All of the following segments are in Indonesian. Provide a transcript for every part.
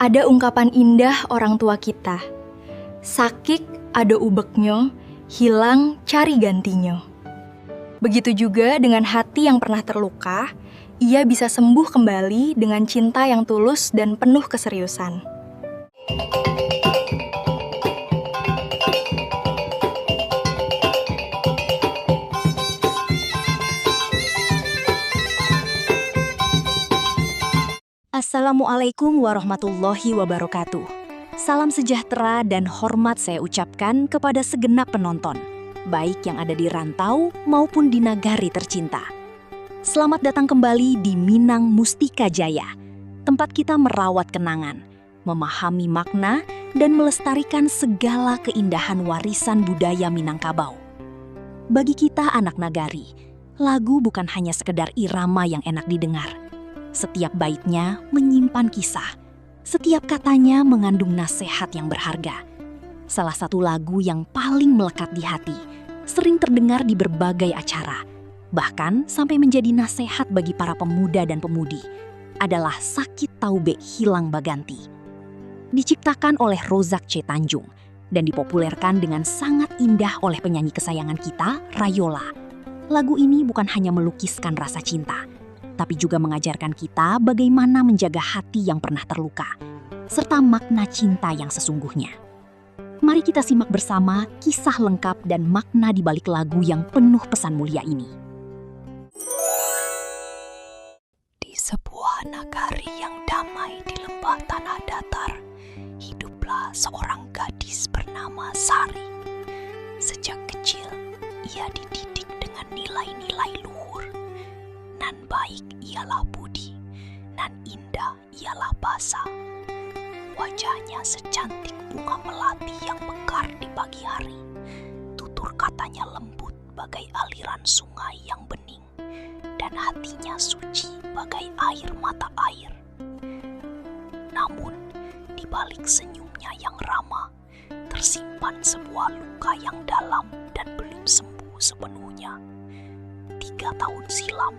Ada ungkapan indah orang tua kita. Sakik ada ubeknyo, hilang cari gantinya. Begitu juga dengan hati yang pernah terluka, ia bisa sembuh kembali dengan cinta yang tulus dan penuh keseriusan. Assalamualaikum warahmatullahi wabarakatuh. Salam sejahtera dan hormat saya ucapkan kepada segenap penonton, baik yang ada di rantau maupun di nagari tercinta. Selamat datang kembali di Minang Mustika Jaya, tempat kita merawat kenangan, memahami makna, dan melestarikan segala keindahan warisan budaya Minangkabau. Bagi kita anak nagari, lagu bukan hanya sekedar irama yang enak didengar. Setiap baitnya menyimpan kisah, setiap katanya mengandung nasihat yang berharga. Salah satu lagu yang paling melekat di hati, sering terdengar di berbagai acara, bahkan sampai menjadi nasihat bagi para pemuda dan pemudi, adalah Sakit Taube Hilang Baganti. Diciptakan oleh Rozak C. Tanjung dan dipopulerkan dengan sangat indah oleh penyanyi kesayangan kita, Rayola. Lagu ini bukan hanya melukiskan rasa cinta, tapi juga mengajarkan kita bagaimana menjaga hati yang pernah terluka, serta makna cinta yang sesungguhnya. Mari kita simak bersama kisah lengkap dan makna di balik lagu yang penuh pesan mulia ini. Di sebuah nagari yang damai di lembah tanah datar, hiduplah seorang gadis bernama Sari. Sejak kecil, ia dididik dengan nilai-nilai luhur. Nan baik ialah budi, nan indah ialah basa. Wajahnya secantik bunga melati yang mekar di pagi hari. Tutur katanya lembut bagai aliran sungai yang bening, dan hatinya suci bagai air mata air. Namun, di balik senyumnya yang ramah, tersimpan sebuah luka yang dalam dan belum sembuh sepenuhnya. 3 tahun silam,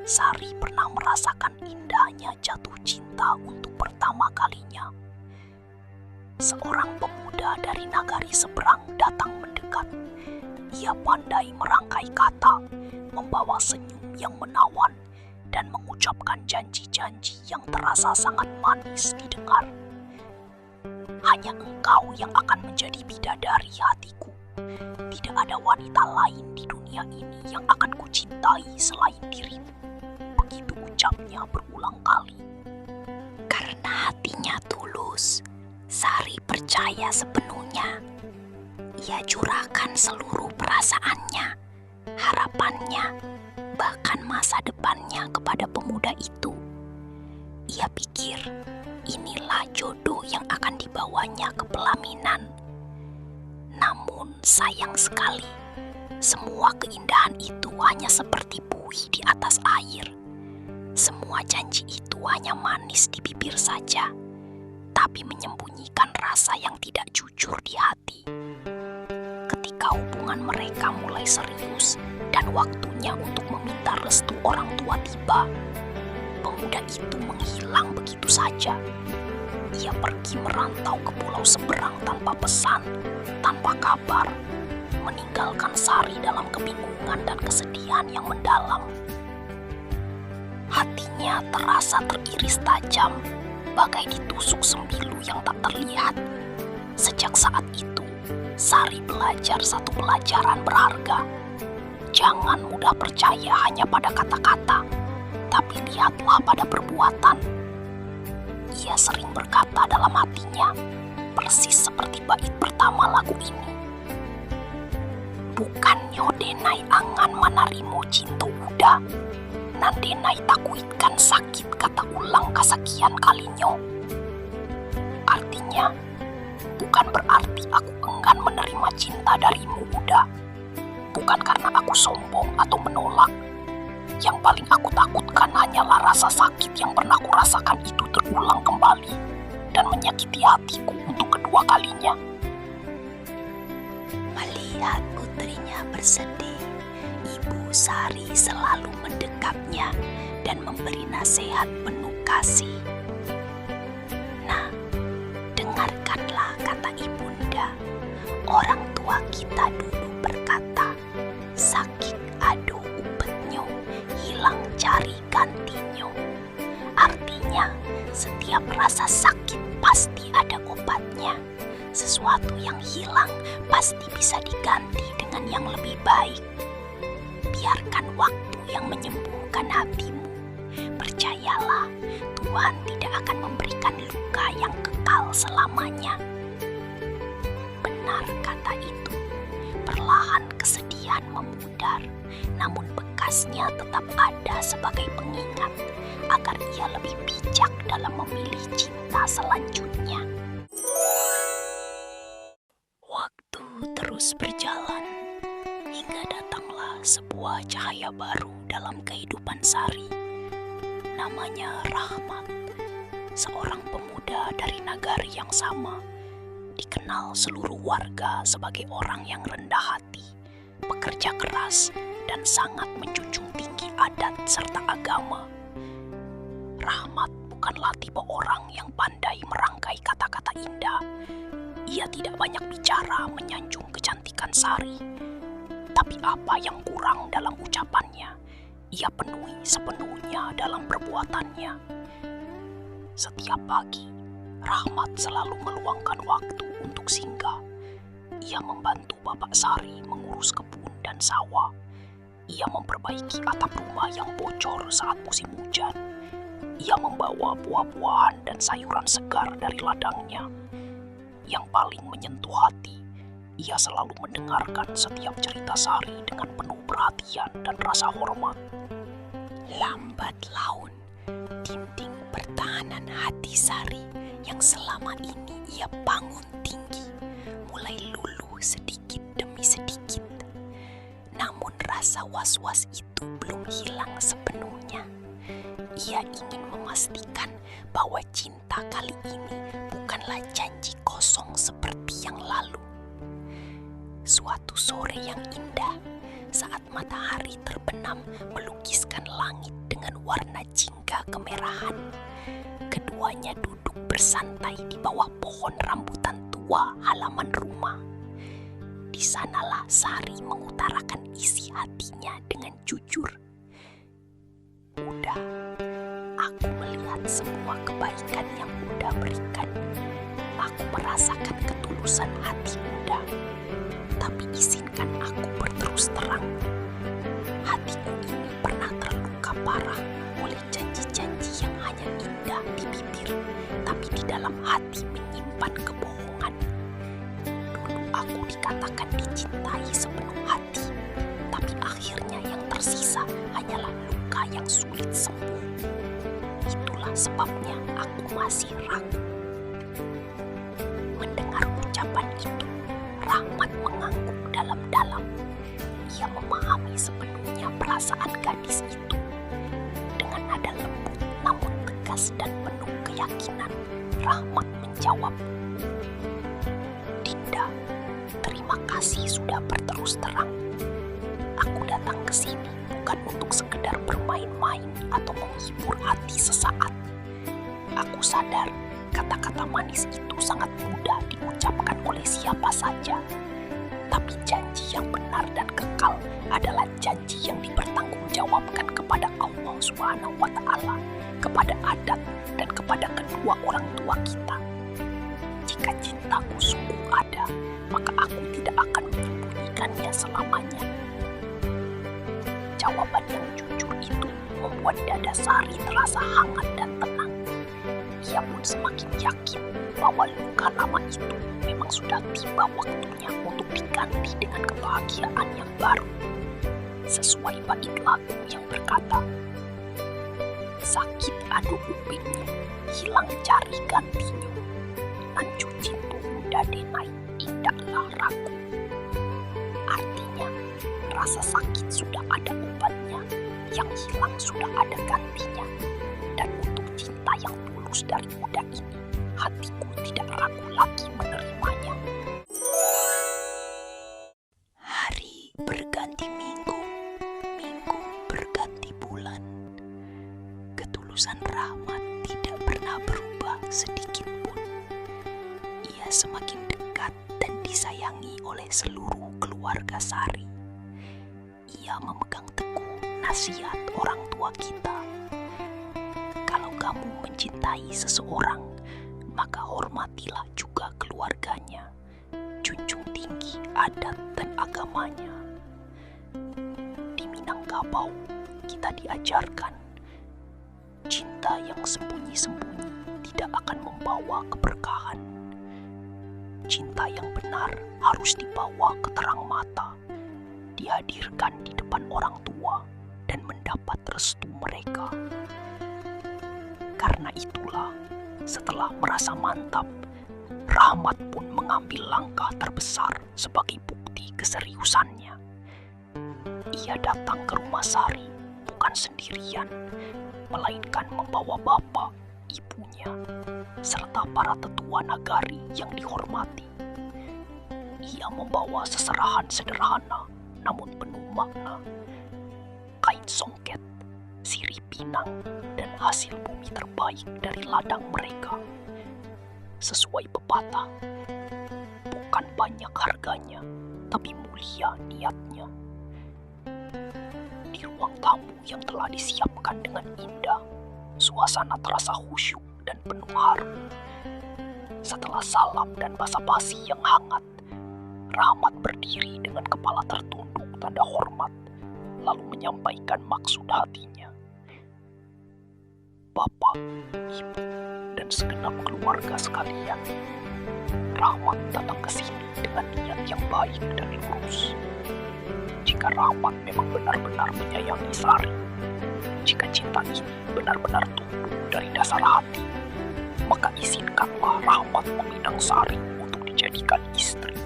Sari pernah merasakan indahnya jatuh cinta untuk pertama kalinya. Seorang pemuda dari nagari seberang datang mendekat. Ia pandai merangkai kata, membawa senyum yang menawan, dan mengucapkan janji-janji yang terasa sangat manis didengar. Hanya engkau yang akan menjadi bidadari hatiku. Tidak ada wanita lain di dunia ini yang akan kucintai selain dirimu. Begitu ucapnya berulang kali. Karena hatinya tulus, Sari percaya sepenuhnya. Ia curahkan seluruh perasaannya, harapannya, bahkan masa depannya kepada pemuda itu. Ia pikir inilah jodoh yang akan dibawanya ke pelaminan. Namun sayang sekali, semua keindahan itu hanya seperti buih di atas air. Semua janji itu hanya manis di bibir saja, tapi menyembunyikan rasa yang tidak jujur di hati. Ketika hubungan mereka mulai serius dan waktunya untuk meminta restu orang tua tiba, pemuda itu menghilang begitu saja. Ia pergi merantau ke pulau seberang tanpa pesan, tanpa kabar, meninggalkan Sari dalam kebingungan dan kesedihan yang mendalam. Hatinya terasa teriris tajam, bagai ditusuk sembilu yang tak terlihat. Sejak saat itu, Sari belajar satu pelajaran berharga. Jangan mudah percaya hanya pada kata-kata, tapi lihatlah pada perbuatan. Ia sering berkata dalam hatinya, persis seperti bait pertama lagu ini. Bukannya denai angan manarimo cinta uda, nan denai takuitkan sakit kata ulang kasakian kalinyo. Artinya, bukan berarti aku enggan menerima cinta darimu uda. Bukan karena aku sombong atau menolak. Yang paling aku takutkan hanyalah rasa sakit yang pernah kurasakan itu terulang kembali dan menyakiti hatiku untuk kedua kalinya. Melihat putrinya bersedih, Ibu Sari selalu mendekapnya dan memberi nasihat penuh kasih. Nah, Orang tua kita dulu berkata, sakit ado upetnyo, hilang cari gantinyo. Artinya, setiap rasa sakit pasti ada obatnya. Sesuatu yang hilang pasti bisa diganti dengan yang lebih baik. Biarkan waktu yang menyembuhkan hatimu. Percayalah, Tuhan tidak akan memberikan luka yang kekal selamanya. Benar kata itu, perlahan kesedihan memudar, namun bekasnya tetap ada sebagai pengingat agar ia lebih bijak dalam memilih cinta selanjutnya. Waktu terus berjalan, hingga datanglah sebuah cahaya baru dalam kehidupan Sari. Namanya Rahmat, seorang pemuda dari nagari yang sama. Dikenal seluruh warga sebagai orang yang rendah hati, pekerja keras, dan sangat menjunjung tinggi adat serta agama. Rahmat bukanlah tipe orang yang pandai merangkai kata-kata indah. Ia tidak banyak bicara menyanjung kecantikan Sari. Tapi apa yang kurang dalam ucapannya, ia penuhi sepenuhnya dalam perbuatannya. Setiap pagi, Rahmat selalu meluangkan waktu untuk singgah. Ia membantu Bapak Sari mengurus kebun dan sawah. Ia memperbaiki atap rumah yang bocor saat musim hujan. Ia membawa buah-buahan dan sayuran segar dari ladangnya. Yang paling menyentuh hati, ia selalu mendengarkan setiap cerita Sari dengan penuh perhatian dan rasa hormat. Lambat laun, dinding pertahanan hati Sari yang selama ini ia bangun tinggi mulai luluh sedikit demi sedikit. Namun rasa was-was itu belum hilang sepenuhnya. Ia ingin memastikan bahwa cinta kali ini bukanlah janji kosong seperti yang lalu. Suatu sore yang indah, saat matahari terbenam melukiskan langit dengan warna jingga kemerahan, keduanya duduk bersantai di bawah pohon rambutan tua halaman rumah. Di sanalah Sari mengutarakan isi hatinya dengan jujur. Udah, aku melihat semua kebaikan yang Uda berikan. Aku merasakan ketulusan hati Uda. Tapi izinkan aku berterus terang. Hatiku ini pernah terluka parah oleh janji-janji yang hanya indah di bibir, tapi di dalam hati menyimpan kebohongan. Dulu aku dikatakan dicintai sepenuh hati, tapi akhirnya yang tersisa hanyalah luka yang sulit sembuh. Itulah sebabnya aku masih ragu. Mendengar ucapan itu, Rahmat mengangguk dalam-dalam. Ia memahami sepenuhnya perasaan gadis itu. Dengan nada lembut namun tegas dan penuh keyakinan, Rahmat menjawab, "Dinda, terima kasih sudah berterus terang. Aku datang ke sini bukan untuk sekedar bermain-main atau menghibur hati sesaat. Aku sadar kata-kata manis itu sangat mudah diucapkan oleh siapa saja. Tapi janji yang benar dan kekal adalah janji yang dipertanggungjawabkan kepada Allah Subhanahu wa Ta'ala, kepada adat, dan kepada kedua orang tua kita. Jika cintaku sungguh ada, maka aku tidak akan menyembunyikannya selamanya." Jawaban yang jujur itu membuat dada Sari terasa hangat dan tenang. Ia pun semakin yakin bahwa luka lama itu memang sudah tiba waktunya untuk diganti dengan kebahagiaan yang baru. Sesuai bait lagu yang berkata, "Sakit adu upinnya, hilang cari gantinya. Nancu cintu muda denai, indahlah ragu." Artinya, rasa sakit sudah ada obatnya, yang hilang sudah ada gantinya. Dan untuk cinta yang tulus dari Uda ini, hatiku tidak ragu lagi menerimanya. Hari berganti minggu, minggu berganti bulan. Ketulusan Rahmat tidak pernah berubah sedikit pun. Ia semakin dekat dan disayangi oleh seluruh keluarga Sari. Ia memegang teguh nasihat orang tua kita. Kalau kamu mencintai seseorang, maka hormatilah juga keluarganya. Junjung tinggi adat dan agamanya. Di Minangkabau, kita diajarkan cinta yang sembunyi-sembunyi tidak akan membawa keberkahan. Cinta yang benar harus dibawa ke terang mata, dihadirkan di depan orang tua dan mendapat restu mereka. Karena itulah, setelah merasa mantap, Rahmat pun mengambil langkah terbesar sebagai bukti keseriusannya. Ia datang ke rumah Sari bukan sendirian, melainkan membawa bapak, ibunya, serta para tetua nagari yang dihormati. Ia membawa seserahan sederhana namun penuh makna. Kain songket, sirih pinang, dan hasil bumi terbaik dari ladang mereka. Sesuai pepatah, bukan banyak harganya, tapi mulia niatnya. Di ruang tamu yang telah disiapkan dengan indah, suasana terasa khusyuk dan penuh haru. Setelah salam dan basa-basi yang hangat, Rahmat berdiri dengan kepala tertunduk tanda hormat, lalu menyampaikan maksud hatinya. Bapak, Ibu, dan segenap keluarga sekalian, Rahmat datang ke sini dengan niat yang baik dan lurus. Jika Rahmat memang benar-benar menyayangi Sari, jika cinta ini benar-benar tumbuh dari dasar hati, maka izinkanlah Rahmat meminang Sari untuk dijadikan istri.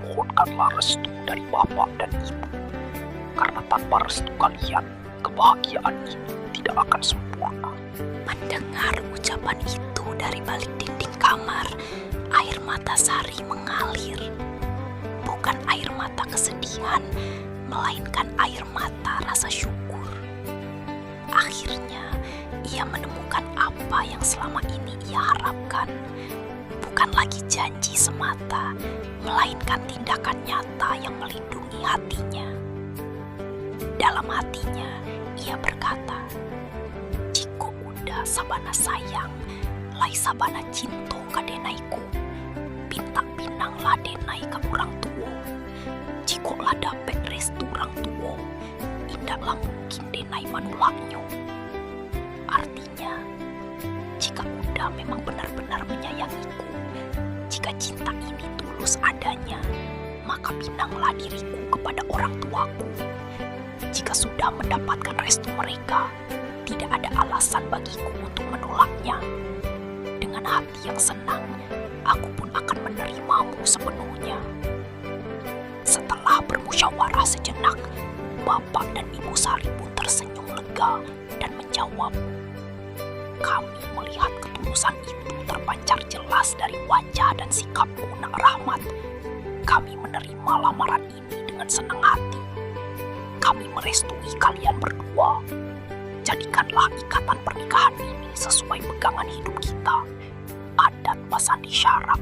Mohonkanlah restu dari bapak dan ibu, karena tanpa restu kalian, kebahagiaan ini tidak akan sempurna. Mendengar ucapan itu dari balik dinding kamar, air mata Sari mengalir. Bukan air mata kesedihan, melainkan air mata rasa syukur. Akhirnya, ia menemukan apa yang selama ini ia harapkan. Bukan lagi janji semata, melainkan tindakan nyata yang melindungi hatinya. Dalam hatinya, ia berkata, "Jiko unda sabana sayang, lai sabana cinto kadenaiku, pintak pinang lah denai ke orang tua. Jiko lah dapet restu orang tua, indak lah mungkin denai manulaknyo." Artinya, jika unda memang benar-benar menyayangiku, jika cinta ini tulus adanya, maka pinanglah diriku kepada orang tuaku. Jika sudah mendapatkan restu mereka, tidak ada alasan bagiku untuk menolaknya. Dengan hati yang senang, aku pun akan menerimamu sepenuhnya. Setelah bermusyawarah sejenak, Bapak dan Ibu Sari pun tersenyum lega dan menjawab, "Kami melihat ketulusan itu terpancar jelas dari wajah dan sikapmu, Nak Rahmat. Kami menerima lamaran ini dengan senang hati. Kami merestui kalian berdua. Jadikanlah ikatan pernikahan ini sesuai pegangan hidup kita. Adat basandi syarak,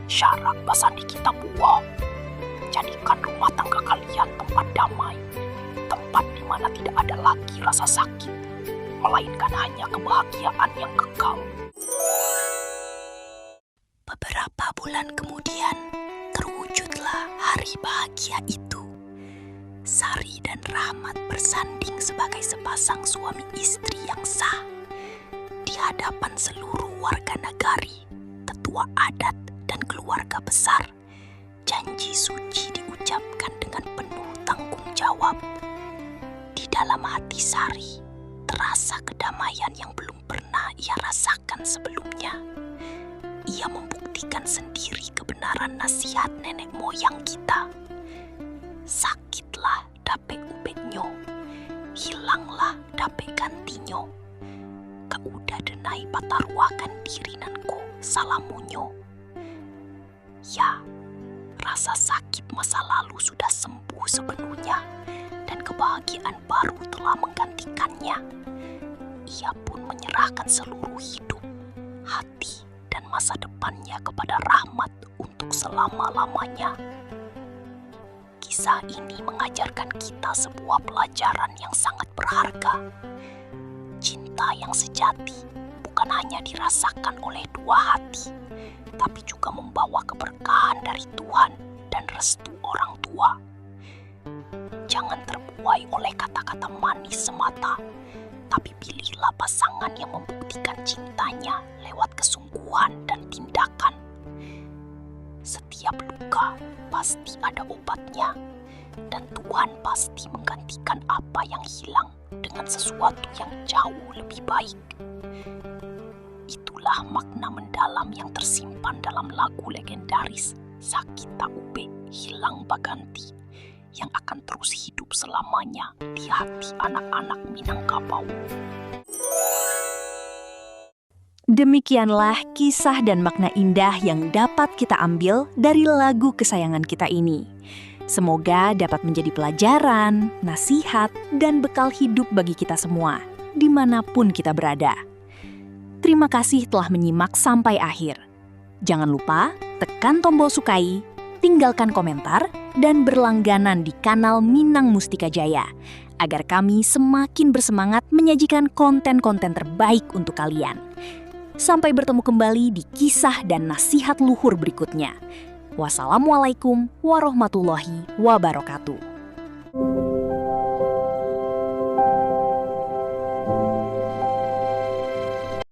syarak basandi kita buah. Jadikan rumah tangga kalian tempat damai, tempat di mana tidak ada lagi rasa sakit, melainkan hanya kebahagiaan yang kekal." Beberapa bulan kemudian, terwujudlah hari bahagia itu. Sari dan Rahmat bersanding sebagai sepasang suami istri yang sah. Di hadapan seluruh warga nagari, tetua adat, dan keluarga besar, janji suci diucapkan dengan penuh tanggung jawab. Di dalam hati Sari, terasa kedamaian yang belum pernah ia rasakan sebelumnya. Ia membuktikan sendiri kebenaran nasihat nenek moyang kita. Sakitlah dape ubeknyo, hilanglah dape gantinyo. Kaudah denai pataruakan diri nanko salamunyo. Ya, rasa sakit masa lalu sudah sembuh sepenuhnya dan kebahagiaan baru telah menggantikannya. Ia pun menyerahkan seluruh hidup, hati, dan masa depannya kepada Rahmat untuk untuk selama-lamanya. Kisah ini mengajarkan kita sebuah pelajaran yang sangat berharga. Cinta yang sejati bukan hanya dirasakan oleh dua hati, tapi juga membawa keberkahan dari Tuhan dan restu orang tua. Jangan terbuai oleh kata-kata manis semata, tapi pilihlah pasangan yang membuktikan cintanya lewat kesungguhan dan tindakan. Setiap luka pasti ada obatnya, dan Tuhan pasti menggantikan apa yang hilang dengan sesuatu yang jauh lebih baik. Itulah makna mendalam yang tersimpan dalam lagu legendaris Sakit Tak Ube Hilang Baganti, yang akan terus hidup selamanya di hati anak-anak Minangkabau. Demikianlah kisah dan makna indah yang dapat kita ambil dari lagu kesayangan kita ini. Semoga dapat menjadi pelajaran, nasihat, dan bekal hidup bagi kita semua, dimanapun kita berada. Terima kasih telah menyimak sampai akhir. Jangan lupa tekan tombol sukai, tinggalkan komentar, dan berlangganan di kanal Minang Mustika Jaya, agar kami semakin bersemangat menyajikan konten-konten terbaik untuk kalian. Sampai bertemu kembali di kisah dan nasihat luhur berikutnya. Wassalamualaikum warahmatullahi wabarakatuh.